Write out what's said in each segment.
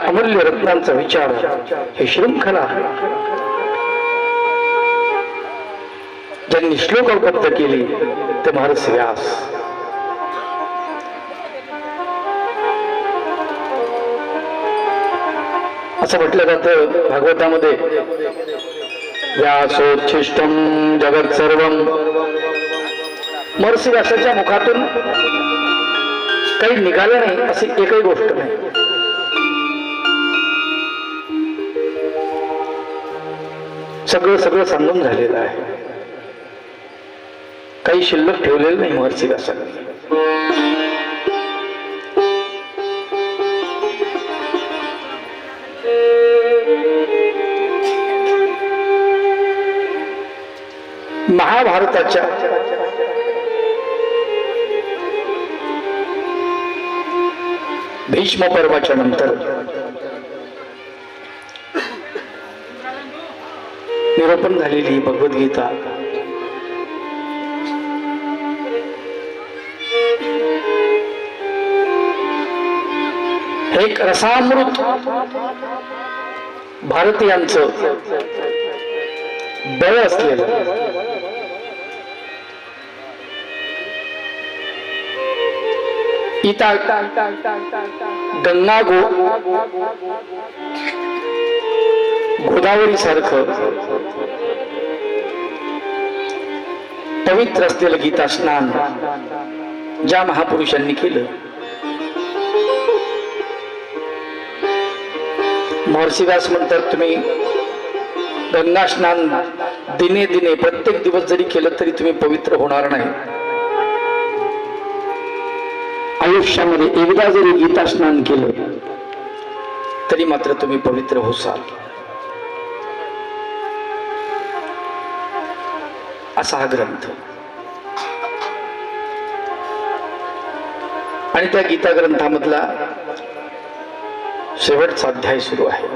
अमूल्य रत्नांचा विचार हे शृंखला ज्यांनी श्लोकबद्ध केली ते महर्षी व्यास. असं म्हटलं जातं भागवतामध्ये, व्यासोच्छिष्टम जगत सर्वम. महर्षी व्यासाच्या मुखातून काही निघालं नाही अशी एकही गोष्ट नाही. सगळं सांगून झालेलं आहे. काही शिल्लक ठेवलेलं नाही महर्षी व्यासाने. महाभारताच्या भीष्म पर्वाच्या नंतर निरूपण झालेली भगवद्गीता एक रसामृत भारतीयांचं बळ असलेलं गंगा गोदावरी सारखं पवित्र असलेलं गीता स्नान ज्या महापुरुषांनी केलं, महर्षी व्यास म्हणतात तुम्ही गंगा स्नान दिने दिने प्रत्येक दिवस जरी केलं तरी तुम्ही पवित्र होणार नाही. आयुष्यामध्ये एकदा जरी गीता स्नान केलं तरी मात्र तुम्ही पवित्र होसाल. असा हा ग्रंथ. आणि त्या गीता ग्रंथामधला शेवटचा अध्याय सुरू आहे.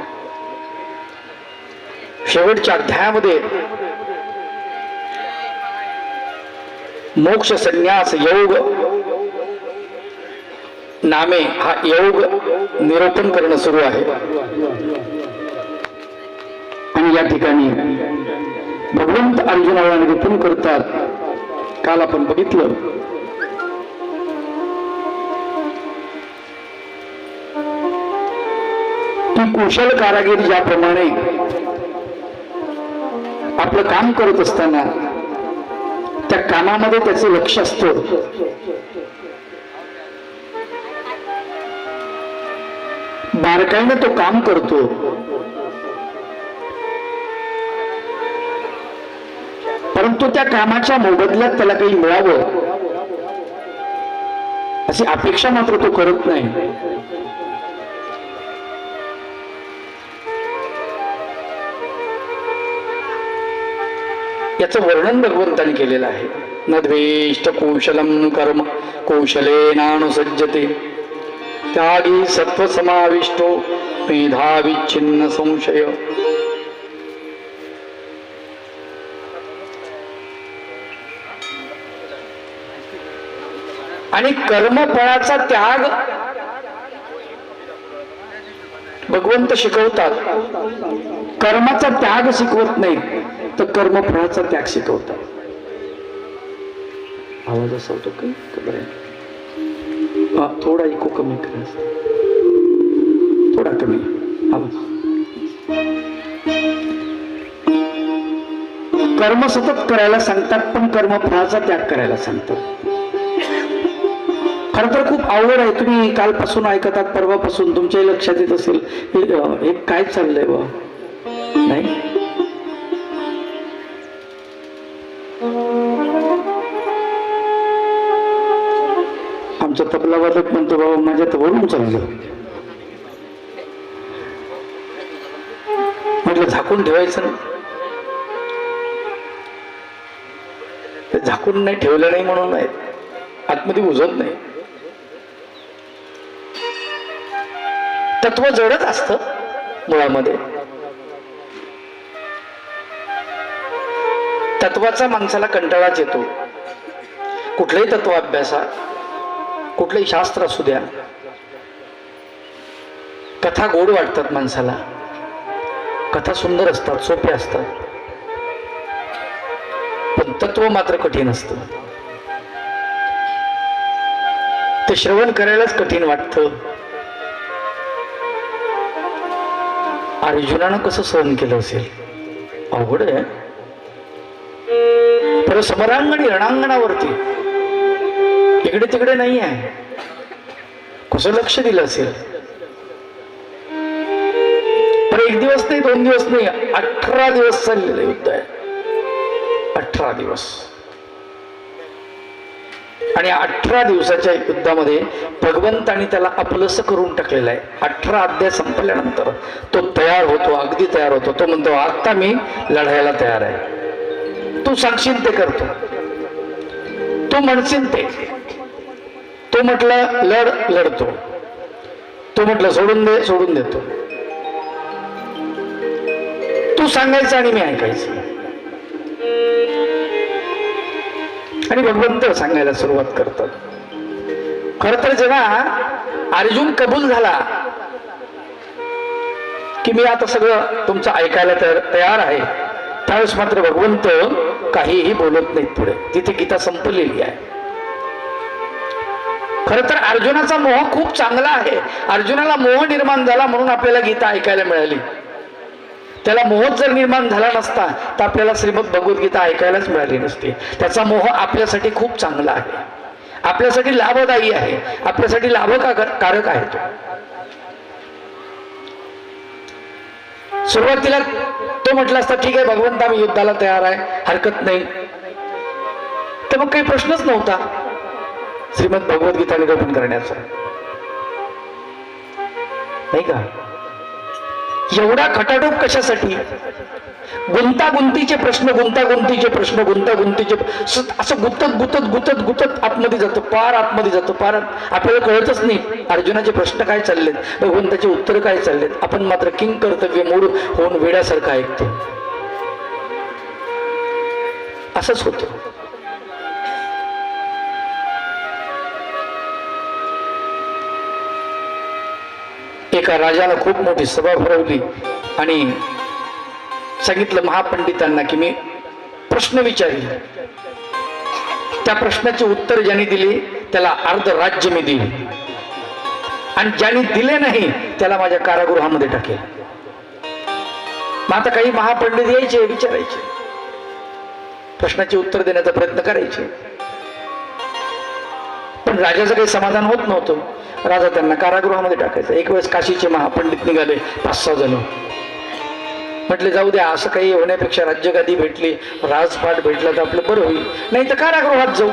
शेवटच्या अध्यायामध्ये मोक्ष संन्यास योग नामे हा योग निरूपण करणं सुरू आहे. आणि या ठिकाणी भगवंत अर्जुनाला निरूपण करतात. काल आपण बघितलं की कुशल कारागीर ज्याप्रमाणे आपलं काम करत असताना त्या कामामध्ये त्याचं लक्ष असतं, बारकाईने तो काम करतो, परंतु त्या कामाच्या मोबदल्यात त्याला काही मिळावं अशी अपेक्षा मात्र तो करत नाही. याचं वर्णन भगवंतांनी केलेलं आहे. न द्वेष्ट कौशलम कर्म कौशलेनानुसज्जते त्यागी सत्व समाविष्टो मेधाविच्छिन्न संशय. आणि कर्मफळाचा त्याग भगवंत शिकवतात. कर्माचा त्याग शिकवत नाही तर कर्मफळाचा त्याग शिकवतात. आवाज असा होतो काही थोडा इको कमी करा, थोडा कमी आवाज. कर्म सतत करायला सांगतात पण कर्मफळाचा त्याग करायला सांगतात. खर तर खूप आवड आहे. तुम्ही कालपासून ऐकतात, परवापासून तुमच्याही लक्षात येत असेल हे काय चाललंय बा. नाही, आमचा तबलावादक म्हणतो बाबा माझ्या तर वरून चाललं. म्हटलं झाकून ठेवायचं ना. ते झाकून नाही ठेवलं नाही म्हणून नाही, आतमध्ये उजवत नाही. तत्व जडच असतं मुळामध्ये. तत्वाचा माणसाला कंटाळाच येतो. कुठलंही तत्व अभ्यासा, कुठलंही शास्त्र असू द्या, कथा गोड वाटतात माणसाला, कथा सुंदर असतात, सोप्या असतात, पण तत्व मात्र कठीण असतं. ते श्रवण करायलाच कठीण वाटतं. अर्जुनानं कसं सहन केलं असेल, अवघड आहे. पर समरांगणी रणांगणावरती इकडे तिकडे नाही आहे, कसं लक्ष दिलं असेल. पर एक दिवस नाही, 2 दिवस नाही, 18 दिवस चाललेलं युद्ध आहे. 18 दिवस. आणि 18 दिवसाच्या युद्धामध्ये भगवंतानी त्याला आपलंसं करून टाकलेलं आहे. 18 अध्याय संपल्यानंतर तो तयार होतो, अगदी तयार होतो. तो म्हणतो आता मी लढायला तयार आहे, तू सांगशील ते करतो, तू म्हणशील ते. तो म्हटलं लढ, लढतो. तो म्हटलं सोडून दे, सोडून देतो. तू सांगायचं आणि मी ऐकायचं. आणि भगवंत सांगायला सुरुवात करतात. खर तर जेव्हा अर्जुन कबूल झाला की मी आता सगळं तुमचं ऐकायला तयार आहे, त्यावेळेस मात्र भगवंत काहीही बोलत नाहीत पुढे. तिथे गीता संपलेली आहे. खर तर अर्जुनाचा मोह खूप चांगला आहे. अर्जुनाला मोह निर्माण झाला म्हणून आपल्याला गीता ऐकायला मिळाली. त्याला मोह जर निर्माण झाला नसता तर आपल्याला श्रीमद भगवद्गीता ऐकायलाच मिळाली नसती. त्याचा मोह आपल्यासाठी खूप चांगला आहे, आपल्यासाठी लाभदायी आहे, आपल्यासाठी लाभकारक आहे. तो सुरुवातीला तो म्हटला असता ठीक आहे भगवंत आम्ही युद्धाला तयार आहे, हरकत नाही, तर मग काही प्रश्नच नव्हता श्रीमद भगवद्गीता निरूपण करण्याचा, नाही का. एवढा खटाटोप कशासाठी? गुंतागुंतीचे प्रश्न, गुंतागुंतीचे प्रश्न, गुंतागुंतीचे असं गुतत गुतत गुतत गुतत आतमध्ये जातो, पार आतमध्ये जातो, पार आपल्याला कळतच नाही अर्जुनाचे प्रश्न काय चाललेत, भगवंताचे उत्तर काय चाललेत. आपण मात्र किंग कर्तव्य मूड होऊन वेड्यासारखं ऐकतो. असंच होतं. एका राजानं खूप मोठी सभा भरवली आणि सांगितलं महापंडितांना की मी प्रश्न विचारले, त्या प्रश्नाचे उत्तर ज्यांनी दिले त्याला अर्ध राज्य मी देईल, आणि ज्यांनी दिले नाही त्याला माझ्या कारागृहामध्ये टाकेल. मग आता काही महापंडित यायचे, विचारायचे, प्रश्नाचे उत्तर देण्याचा प्रयत्न करायचे, पण राजाचं काही समाधान होत नव्हतं. राजा त्यांना कारागृहामध्ये टाकायचा. एक वेळेस काशीचे महापंडित निघाले 5-6 जण. म्हटले जाऊ द्या, असं काही होण्यापेक्षा राज्यगादी भेटली, राजपाट भेटला तर आपलं बरं होईल, नाही तर कारागृहात जाऊ,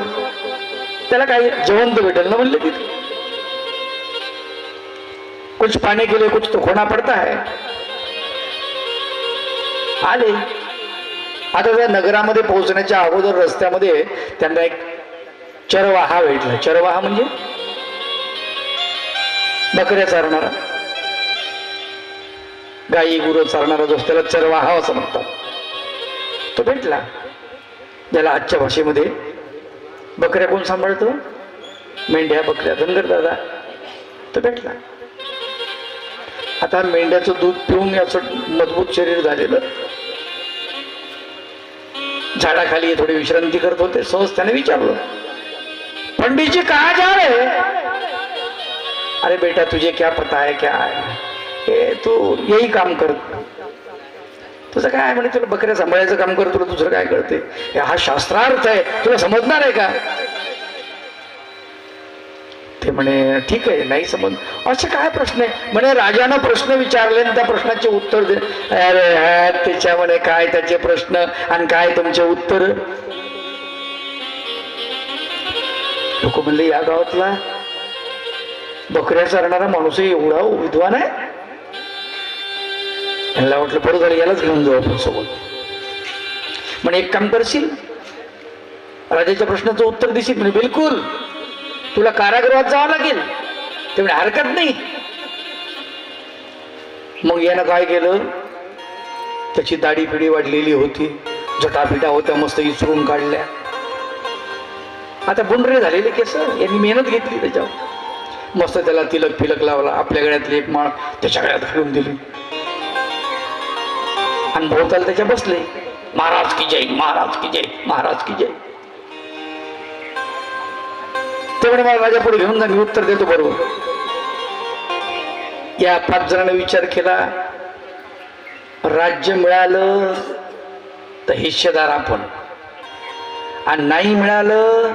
त्याला काही जेवण तर भेटेल ना म्हणले. तिथे कुछ पाने के लिए कुछ तो खोना पडता है. आले. आता त्या नगरामध्ये पोहोचण्याच्या अगोदर रस्त्यामध्ये त्यांना एक चरवाहा भेटला. चरवाहा म्हणजे बकऱ्या चारणारा, गाई गुरं चारणारा जो त्याला चरवाहा असं म्हणतात. तो भेटला, ज्याला आजच्या भाषेमध्ये बकऱ्या कोण सांभाळतो, मेंढ्या बकऱ्या, धनगर दादा. तो भेटला. आता मेंढ्याचं दूध पिऊन याचं मजबूत शरीर झालेलं, झाडाखाली थोडी विश्रांती करत होते. सहज त्याने विचारलं, पंडित जी कहाँ जा रहे? अरे बेटा तुझे क्या पता है क्या है, तू यही काम कर. तुझं काय आहे म्हणे, तुला बकऱ्या सांभाळायचं काम कर, तुला दुसरं काय कळते, हा शास्त्रार्थ आहे, तुला समजणार आहे का? ते म्हणे ठीक आहे, नाही समज. असे काय प्रश्न आहे म्हणे, राजानं प्रश्न विचारले आणि त्या प्रश्नाचे उत्तर दे. अरे त्याच्या म्हणे काय त्याचे प्रश्न आणि काय तुमचे उत्तर. लोक म्हणले या गावातला बकऱ्या चारणारा माणूस एवढा विद्वान आहे. यांना म्हटलं बरं झालं, यालाच घेऊन जाऊ आपण सोबत. म्हणे एक काम करशील, राजाच्या प्रश्नाचं उत्तर देशील? म्हणे बिलकुल, तुला कारागृहात जावं लागेल. ते म्हणे हरकत नाही. मग यानं काय केलं, त्याची दाढी पिढी वाढलेली होती, जटापिटा होत्या मस्त इचरून काढल्या. आता बुंडरे झालेले केस, यांनी मेहनत घेतली त्याच्यावर. मस्त त्याला तिलक फिलक लावला, आपल्या गळ्यातली एक माळ त्याच्या गळ्यात घालून दिली आणि भोवताला त्याच्या बसले, महाराज की जय, महाराज की जय, महाराज की जय. ते म्हणे मला राजा पुढे घेऊन जा, मी उत्तर देतो बरोबर. या 5 जणांनी विचार केला, राज्य मिळालं तर हिस्सेदार आपण, आणि नाही मिळालं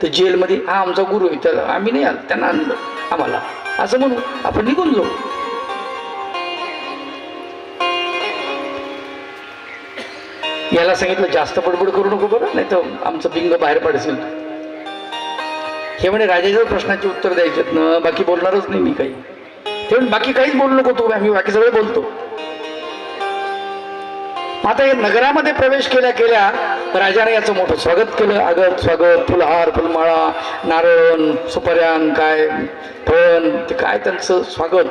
तर जेलमध्ये. हा आमचा गुरु आहे, त्याला आम्ही नाही आलो, त्यांना आणलं आम्हाला, असं म्हणू आपण निघून जाऊ. याला सांगितलं जास्त बडबड करू नको बरं, नाही तर आमचं बिंग बाहेर पडशील. हे म्हणे राजाच्या प्रश्नाचे उत्तर द्यायचे ना, बाकी बोलणारच नाही मी काही. ते म्हणे बाकी काहीच बोलू नको तू, आम्ही बाकी सगळं बोलतो. आता हे नगरामध्ये प्रवेश केल्या केल्या राजाने याचं मोठं स्वागत केलं. आगत स्वागत, फुलहार फुलमाळा, नारळ सुपाऱ्यान काय फण, ते काय त्यांचं स्वागत.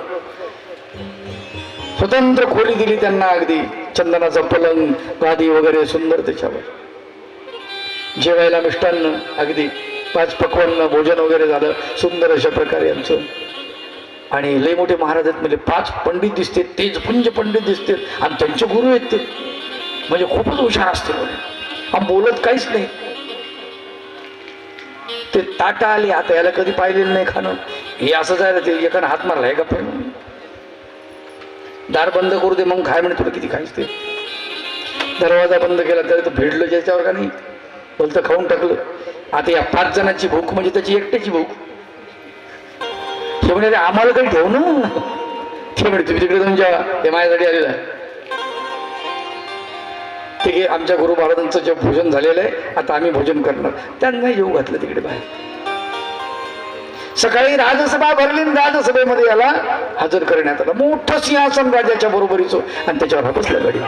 स्वतंत्र खोली दिली त्यांना, अगदी चंदनाचा पलंग, गादी वगैरे सुंदर त्याच्यावर. जेवायला मिष्टान्न, अगदी 5 पक्वान्न भोजन वगैरे झालं सुंदर अशा प्रकारे यांचं. आणि लय मोठे महाराज आहेत, म्हणजे 5 पंडित दिसते, तेजपुंज पंडित दिसते, आणि त्यांचे गुरु आहेत ते, म्हणजे खूपच हुशार असते. आम बोलत काहीच नाही. ते ताटा आले, आता याला कधी पाहिलेलं नाही खाणं, हे असं जायला ते एकानं हात मारला आहे का पण, दार बंद करू दे मग खाय म्हणे, तुला किती खायच ते. दरवाजा बंद केला तरी तो भेटलं ज्याच्यावर का नाही, बोलतं खाऊन टाकलं. आता या 5 जणांची भूक म्हणजे त्याची एकट्याची भूक. ते म्हणे आम्हाला तरी ठेव ना. ते म्हणे तुम्ही तिकडे जाऊन जेवा, हे माझ्यासाठी आलेलं आहे. ते आमच्या गुरु महाराजांचं जे भोजन झालेलं आहे, आता आम्ही भोजन करणार. त्यांना येऊ घातलं तिकडे बाहेर. सकाळी राजसभा भरली, राजसभेमध्ये याला हजर करण्यात आलं. मोठं सिंहासन राजाच्या बरोबरीचं, आणि त्याच्यावर हा बसला गडी.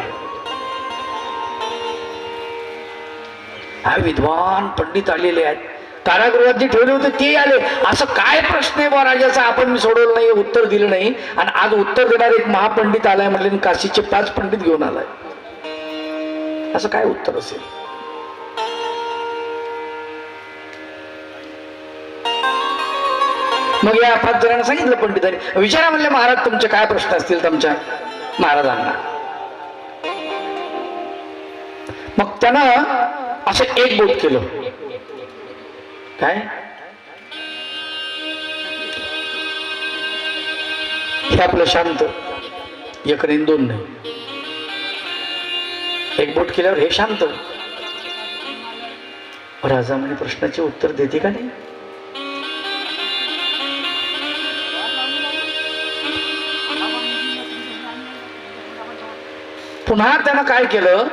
हा विद्वान पंडित आलेले आहेत, कारागृहात जे ठेवले होते ते आले. असं काय प्रश्न आहे बा राजाचा, आपण मी सोडवलं नाही, उत्तर दिलं नाही, आणि आज उत्तर देणार एक महापंडित आलाय म्हणले, काशीचे 5 पंडित घेऊन आलाय. असं काय उत्तर असेल? मग या 5 जणांना सांगितलं पंडितांनी, विचारा म्हणले महाराज तुमचे काय प्रश्न असतील तुमच्या महाराजांना. मग त्यानं असं एक बोट केलं. काय हे आपलं शांत, एक नाही 2 नाही, एक बोट केल्यावर हे शांत. राजा म्हणे प्रश्नाचे उत्तर देते का नाही. पुन्हा त्यानं काय केलं,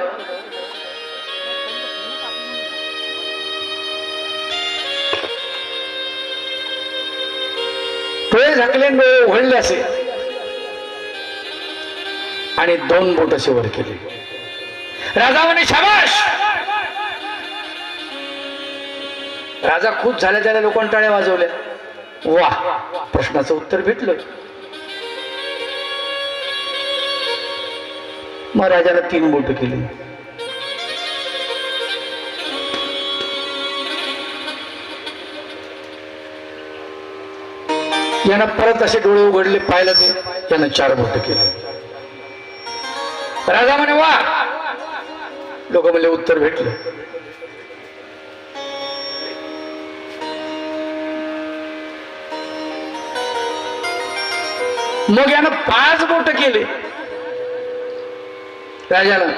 डोळे झाकले, डोळे उघडले असे, आणि 2 बोट असे वर केले. राजा म्हणे शाबाश. राजा खुश झाल्या झाल्या लोकांनी टाळ्या वाजवल्या. वाह, प्रश्नाचं उत्तर भेटलं. मग राजाला 3 बोट केली. यानं परत असे डोळे उघडले, पाहिलं ते, यानं 4 बोट केले. राजा म्हणे वा. लोक म्हणले उत्तर भेटलं. मग यानं 5 बोट केले. राजानं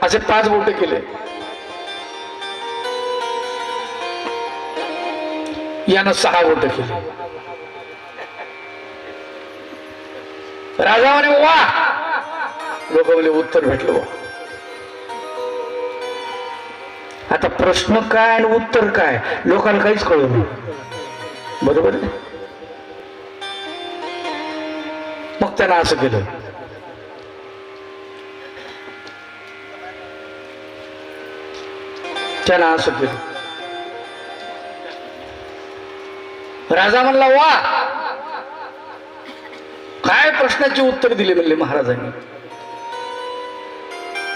असे 5 बोट केले. यानं 6 बोट केले. राजा म्हणे वा. लोक म्हणले उत्तर भेटलं. आता प्रश्न काय आणि उत्तर काय लोकांना काहीच कळलं नाही. बरोबर आहे. मग त्यानं असं केलं. त्यानं असं केलं. राजा म्हणला वा. काय प्रश्नाचे उत्तर दिले म्हणले महाराजांनी.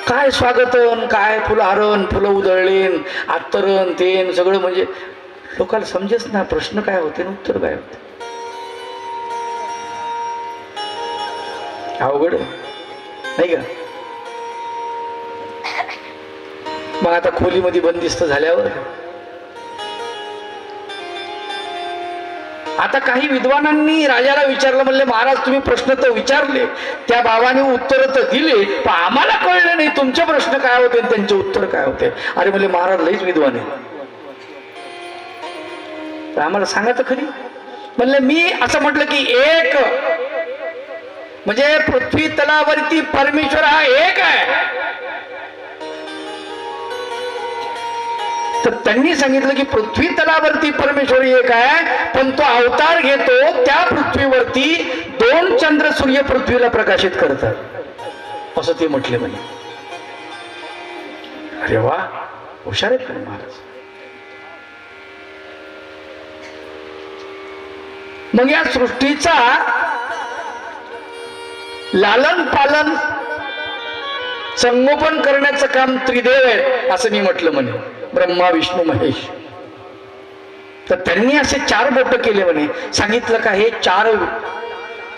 काय स्वागतन, काय फुलहारण, फुलं उधळलेन, आत्तरण तेन सगळं, म्हणजे लोकांना समजेच ना प्रश्न काय होते आणि उत्तर काय होते. अवघड नाही का? मग आता खोलीमध्ये बंदिस्त झाल्यावर आता काही विद्वानांनी राजाला विचारलं, म्हणले महाराज तुम्ही प्रश्न तर विचारले, त्या बाबाने उत्तर तर दिले, पण आम्हाला कळलं नाही तुमचे प्रश्न काय होते आणि त्यांचे उत्तर काय होते. अरे म्हणले महाराज लईच विद्वान आहे, आम्हाला सांगा तर खरी. म्हणले मी असं म्हटलं की एक म्हणजे पृथ्वी तलावरती परमेश्वर हा एक आहे. तर त्यांनी सांगितलं की पृथ्वी तलावरती परमेश्वर एक आहे, पण तो अवतार घेतो त्या पृथ्वीवरती 2 चंद्र सूर्य पृथ्वीला प्रकाशित करतात, असं ते म्हटले म्हणे. अरे वा, हुशार आहेत महाराज. मग या सृष्टीचा लालन पालन संगोपन करण्याचं काम त्रिदेव आहे असं मी म्हटलं म्हणे, ब्रह्मा विष्णू महेश. तर त्यांनी असे 4 बोट केले म्हणे. सांगितलं का हे 4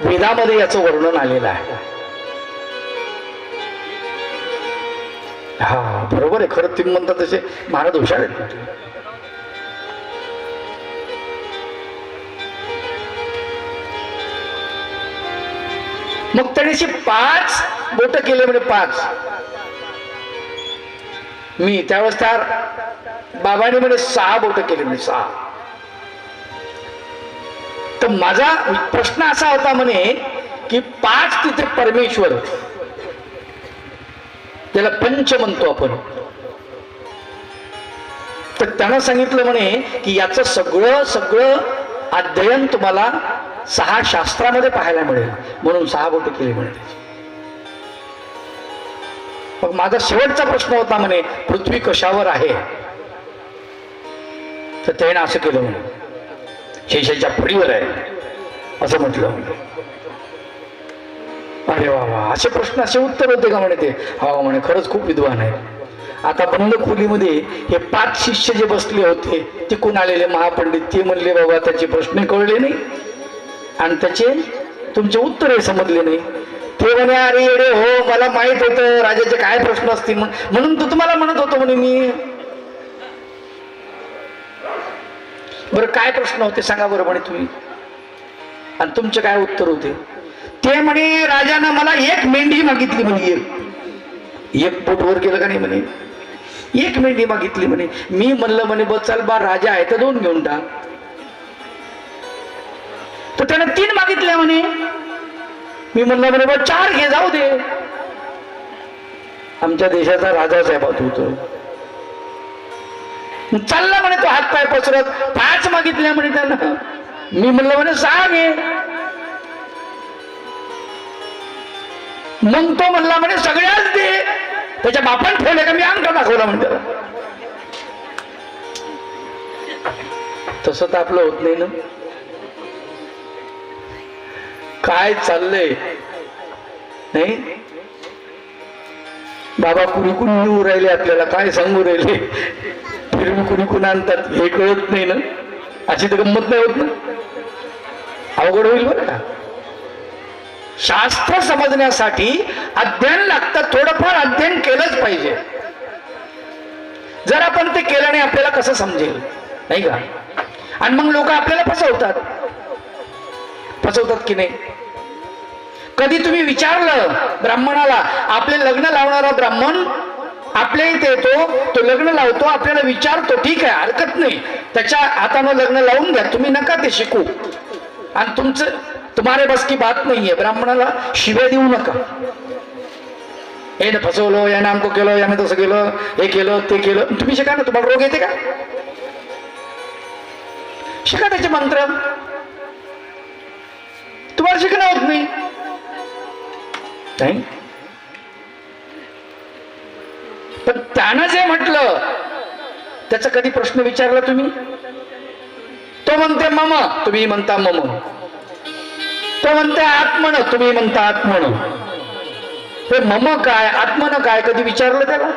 वेदामध्ये याचं वर्णन आलेलं आहे. हा बरोबर आहे, खरं तुम्ही म्हणता तसे महाराज हुशार आहेत. मग त्याने 5 बोट केले म्हणजे 5. मी त्यावेळेस त्या बाबाने म्हणे 6 बोट केले म्हणजे 6. तर माझा प्रश्न असा होता म्हणे की 5 तिथे परमेश्वर, त्याला पंच म्हणतो आपण. तर त्यानं सांगितलं म्हणे की याचं सगळं अध्ययन तुम्हाला 6 शास्त्रामध्ये पाहायला मिळेल, म्हणून 6 बोट केली म्हणे. मग माझा शेवटचा प्रश्न होता म्हणे पृथ्वी कशावर आहे. तर त्याने असं केलं म्हणे शेषाच्या फळीवर आहे असं म्हटलं. अरे वा वा, असे प्रश्न असे उत्तर होते का म्हणे ते. हा म्हणे खरंच खूप विद्वान आहे. आता बंद खोलीमध्ये हे 5 शिष्य जे बसले होते तिकून आलेले महापंडित, ते म्हणले बाबा त्याचे प्रश्न कळले नाही आणि त्याचे तुमचे उत्तरही समजले नाही. ते म्हणे अरे येडे हो, मला माहित होतं राजाचे काय प्रश्न असतील म्हणून तो तुम्हाला म्हणत होतो म्हणे मी. बरं काय प्रश्न होते सांगा बरं म्हणे तुम्ही, आणि तुमचे काय उत्तर होते. ते म्हणे राजानं मला 1 मेंढी मागितली म्हणे. एक पोट वर केलं का नाही म्हणे, 1 मेंढी मागितली म्हणे. मी म्हणलं म्हणे बस चल बा राजा आहे तर 2 घेऊन टाक. तर त्यानं 3 मागितल्या म्हणे. मी म्हणलं म्हणे बा 4 घे, जाऊ दे, आमच्या देशाचा राजा साहेब होतो. चालला म्हणे तो हातपाय पसरत. 5 मागितल्या म्हणे त्यानं. मी म्हणलं म्हणे 6 घे. मग तो म्हणला म्हणे सगळ्याच दे. त्याच्या बापान ठेवले का मी अंगठा दाखवला म्हणे त्याला. तसं तर आपलं होत नाही ना. काय चाललंय नाही बाबा, कुणी कुणी येऊ राहिले आपल्याला, काय सांगू राहिले, फिरवी कुणी कुणी आणतात हे कळत नाही ना. अशी तर गंमत नाही होत ना, अवघड होईल बरं का. शास्त्र समजण्यासाठी अध्ययन लागतं, थोडंफार अध्ययन केलंच पाहिजे. जर आपण ते केलं नाही आपल्याला कसं समजेल नाही का. आणि मग लोक आपल्याला फसवतात की नाही. कधी तुम्ही विचारलं ब्राह्मणाला, आपले लग्न लावणारा ब्राह्मण आपल्या इथे येतो, तो लग्न लावतो, आपल्याला विचारतो, ठीक आहे हरकत नाही, त्याच्या हातानं लग्न लावून घ्या, तुम्ही नका ते शिकू, आणि तुम्हारे बस की बात नाहीये. ब्राह्मणाला शिव्या देऊ नका. हे फसवलं, याने आमको केलं, याने तसं केलं, हे केलं ते केलं. तुम्ही शिका ना, तुम्हाला रोग येते का, शिका त्याचे मंत्र. तुम्हाला शिकणं होत नाही. पण त्यानं जे म्हटलं त्याचा कधी प्रश्न विचारला तुम्ही. तो म्हणते मम, तुम्ही म्हणता मम. तो म्हणते आत्मन, तुम्ही म्हणता आत्मन. हे मम काय आत्मन काय कधी विचारलं त्याला,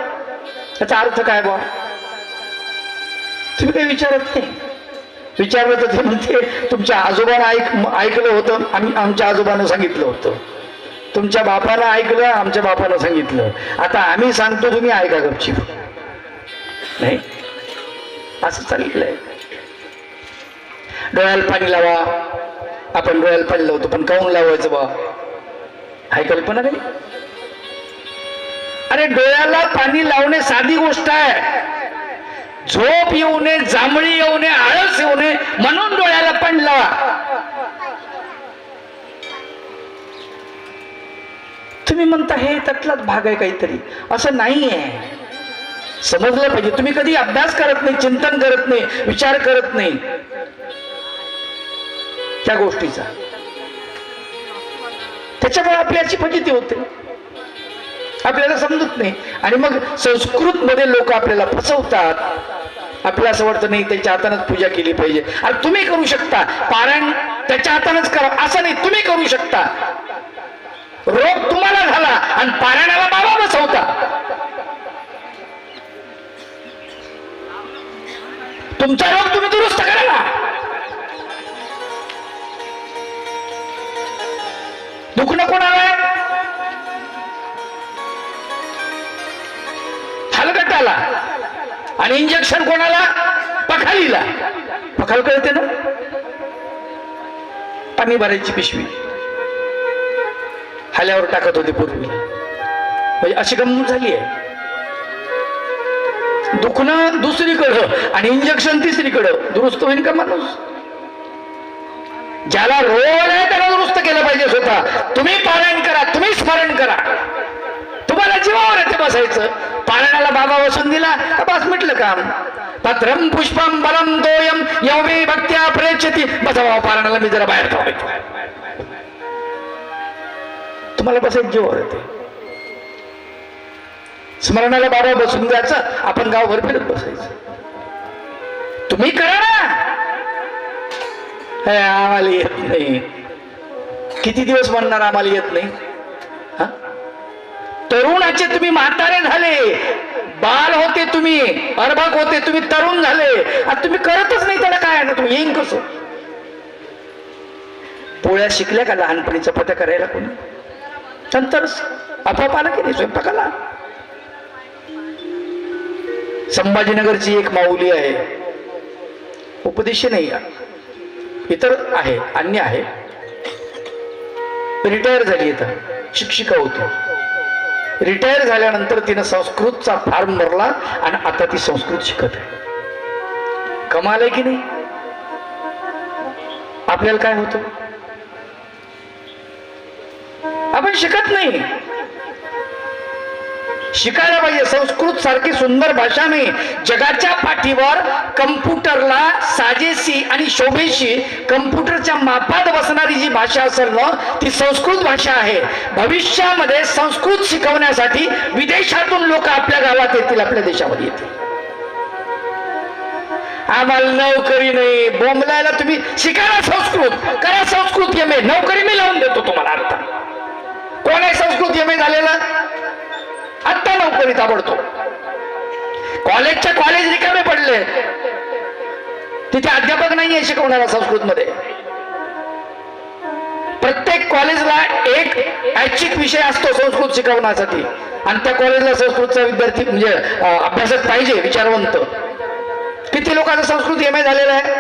त्याचा अर्थ काय बा. तुम्ही काही विचारत नाही. विचारलं तर ते म्हणते तुमच्या आजोबानं ऐकलं होतं, आमच्या आजोबानं सांगितलं होतं. तुमच्या बापाला ऐकलं, आमच्या बापानं सांगितलं, आता आम्ही सांगतो तुम्ही ऐका गपचीप. नाही, असं चाललेलं आहे. डोळ्याला पाणी लावा, आपण डोळ्याला पाणी लावतो, पण काऊन लावायचं बा? हाय कल्पना नाही. अरे डोळ्याला पाणी लावणे साधी गोष्ट आहे. झोप येऊ नये, जांभळी येऊ नये, आळस येऊ नये म्हणून डोळ्याला पाणी लावा. तुम्ही म्हणता हे त्यातलाच भाग आहे काहीतरी, असं नाहीये. समजलं पाहिजे. तुम्ही कधी अभ्यास करत नाही, चिंतन करत नाही, विचार करत नाही त्या गोष्टीचा. त्याच्यामुळे आपली अशी फजिती होते, आपल्याला समजत नाही. आणि मग संस्कृत मध्ये लोक आपल्याला फसवतात. आपल्याला असं वाटतं नाही त्याच्या हातानच पूजा केली पाहिजे. आणि तुम्ही करू शकता पारायण, त्याच्या हातानच करा असं नाही, तुम्ही करू शकता. रोग तुम्हाला झाला आणि पारायणाला बाबा बसवता. तुमचा रोग तुम्ही दुरुस्त करा ना. दुखणं कोणाला आहे? हलगटाला. आणि इंजेक्शन कोणाला? पखालीला. पखाल कळते ना, पाणी भरायची पिशवी हाल्यावर टाकत होते पूर्वी. म्हणजे अशी गंमत झाली आहे. दुखणं दुसरीकडं आणि इंजेक्शन तिसरीकडं. दुरुस्त होईल का माणूस? ज्याला रोग आहे त्याला दुरुस्त केलं पाहिजे स्वतः. तुम्ही पारायण करा, तुम्ही स्मरण करा. तुम्हाला जीवावर येते बसायचं. पारायणाला बाबा बसून दिला तर बस मिटलं काम. पत्रम पुष्पम बलम दोयम यौमे भक्त्या प्रेक्षती. बसा बाबा पारायणाला, मी जरा बाहेर थांबायचो. तुम्हाला बसायचं जीवावर येते. स्मरणाला बाबा बसून द्यायचं, आपण गावभर फिरत बसायचं. तुम्ही करा ना. आम्हाला येत नाही. किती दिवस म्हणणार आम्हाला येत नाही? तरुणाचे तुम्ही म्हातारे झाले, बाल होते तुम्ही, अर्भक होते तुम्ही, तरुण झाले, आता तुम्ही करतच नाही. त्याला काय आहे ना, तुम्ही येईन कसं? पोळ्या शिकल्या का लहानपणी चपात्या करायला कोणी? नंतर आपोआप आला की नाही स्वयंपाकाला? संभाजीनगरची एक माऊली आहे, उपदेशी नाही, इतर आहे, अन्य आहे, रिटायर झाली. इथं शिक्षिका होती. रिटायर झाल्यानंतर तिनं संस्कृतचा फॉर्म भरला आणि आता ती संस्कृत शिकत आहे. कमाल आहे की नाही? आपल्याला काय होतं? आपण शिकत नाही. शिकायला पाहिजे. संस्कृत सारखी सुंदर भाषा नाही. जगाच्या पाठीवर कम्प्युटरला साजेशी आणि शोभेशी कम्प्युटरच्या मापात बसणारी जी भाषा असेल ना, ती संस्कृत भाषा आहे. भविष्यामध्ये संस्कृत शिकवण्यासाठी विदेशातून लोक आपल्या गावात येतील, आपल्या देशामध्ये येतील. आम्हाला नोकरी नाही बोंबलायला. तुम्ही शिकायला संस्कृत, करा संस्कृत एम ए. नोकरी मी लावून देतो तुम्हाला. आता कोण आहे संस्कृत एम ए झालेला? आत्ता नोकरी ताबडतोब. कॉलेजच्या कॉलेज रिकामे पडले, तिथे अध्यापक नाहीये शिकवणारा संस्कृत मध्ये. प्रत्येक कॉलेजला एक ऐच्छिक विषय असतो संस्कृत शिकवण्यासाठी, आणि त्या कॉलेजला संस्कृतचा विद्यार्थी म्हणजे अभ्यासक पाहिजे, विचारवंत. किती लोकांचा संस्कृत एम ए झालेला आहे,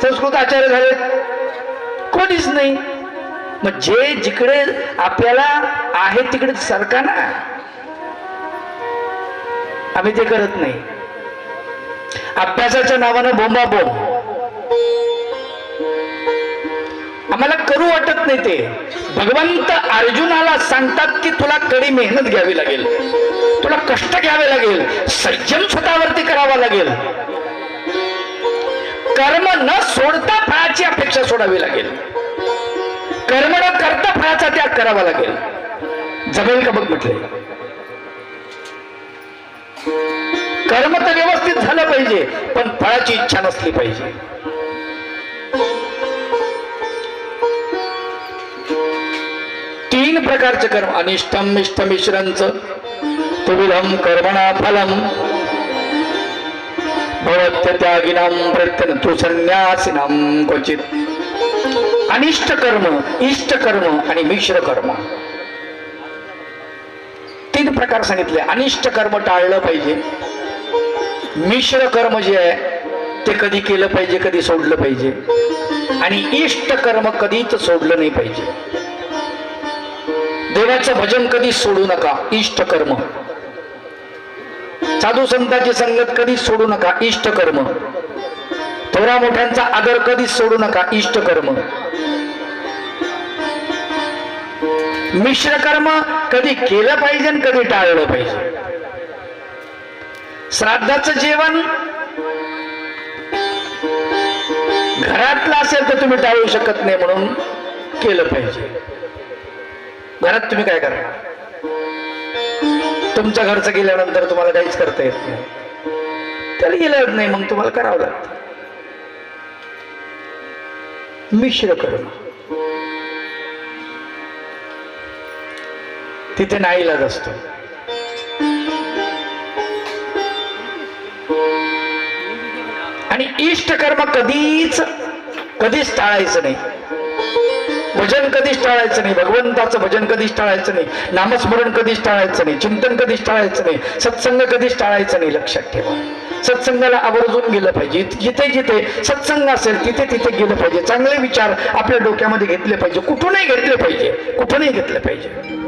संस्कृत आचार्य झाले? कोणीच नाही. मग जे जिकडे आपल्याला आहे तिकडे सरका ना. आम्ही ते करत नाही. अभ्यासाच्या नावानं बोंबाबोंब. आम्हाला करू वाटत नाही ते. भगवंत अर्जुनाला सांगतात की तुला कडी मेहनत घ्यावी लागेल, तुला कष्ट घ्यावे लागेल, संयम स्वतःवरती करावा लागेल, कर्म न सोडता फळाची अपेक्षा सोडावी लागेल, कर्म न करता फळाचा त्याग करावा लागेल. जमेल का बघ म्हटले. कर्म तर व्यवस्थित झालं पाहिजे, पण फळाची इच्छा नसली पाहिजे. तीन प्रकारचे कर्म, अनिष्टम इष्ट मिश्रंच तुविधम कर्मणा फलम भवत्य त्यागिनाम प्रत्यन तु संन्यासिनाम क्वचित. अनिष्ट कर्म, इष्ट कर्म आणि मिश्र कर्म. तीन प्रकार सांगितले. अनिष्ट कर्म टाळलं पाहिजे, मिश्र कर्म जे आहे ते कधी केलं पाहिजे कधी सोडलं पाहिजे, आणि इष्ट कर्म कधीच सोडलं नाही पाहिजे. देवाचं भजन कधीच सोडू नका, इष्ट कर्म. साधू संतांची संगत कधीच सोडू नका, इष्ट कर्म. थोरा मोठ्यांचा आदर कधीच सोडू नका, इष्ट कर्म. मिश्र कर्म कधी केलं पाहिजे आणि कधी टाळलं पाहिजे. श्राद्धाचं जेवण घरातलं असेल तर तुम्ही टाळू शकत नाही म्हणून केलं पाहिजे. घरात तुम्ही काय करणार? तुमच्या घरचं गेल्यानंतर तुम्हाला काहीच करता येत नाही, त्याला गेलं नाही मग तुम्हाला करावं लागतं. मिश्र कर्म तिथे नाईलाज असतो. आणि इष्ट कर्म कधीच टाळायचं नाही. भजन कधीच टाळायचं नाही, भगवंताचं भजन कधीच टाळायचं नाही, नामस्मरण कधीच टाळायचं नाही, चिंतन कधीच टाळायचं नाही, सत्संग कधीच टाळायचं नाही. लक्षात ठेवा, सत्संगाला आवर्जून गेलं पाहिजे. जिथे जिथे सत्संग असेल तिथे तिथे गेलं पाहिजे. चांगले विचार आपल्या डोक्यामध्ये घेतले पाहिजे, कुठूनही घेतले पाहिजे, कुठूनही घेतले पाहिजे.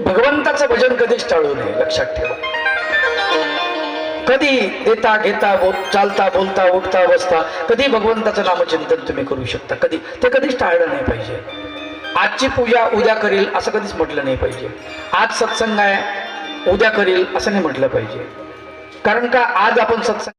भगवंताचं भजन कधीच टाळू नये. लक्षात ठेवा, कधी देता घेता चालता बोलता उठता बसता कधी भगवंताचं नामचिंतन तुम्ही करू शकता. कधी ते कधीच टाळलं नाही पाहिजे. आजची पूजा उद्या करील असं कधीच म्हटलं नाही पाहिजे. आज सत्संग आहे उद्या करील असं नाही म्हटलं पाहिजे. कारण का आज आपण सत्संग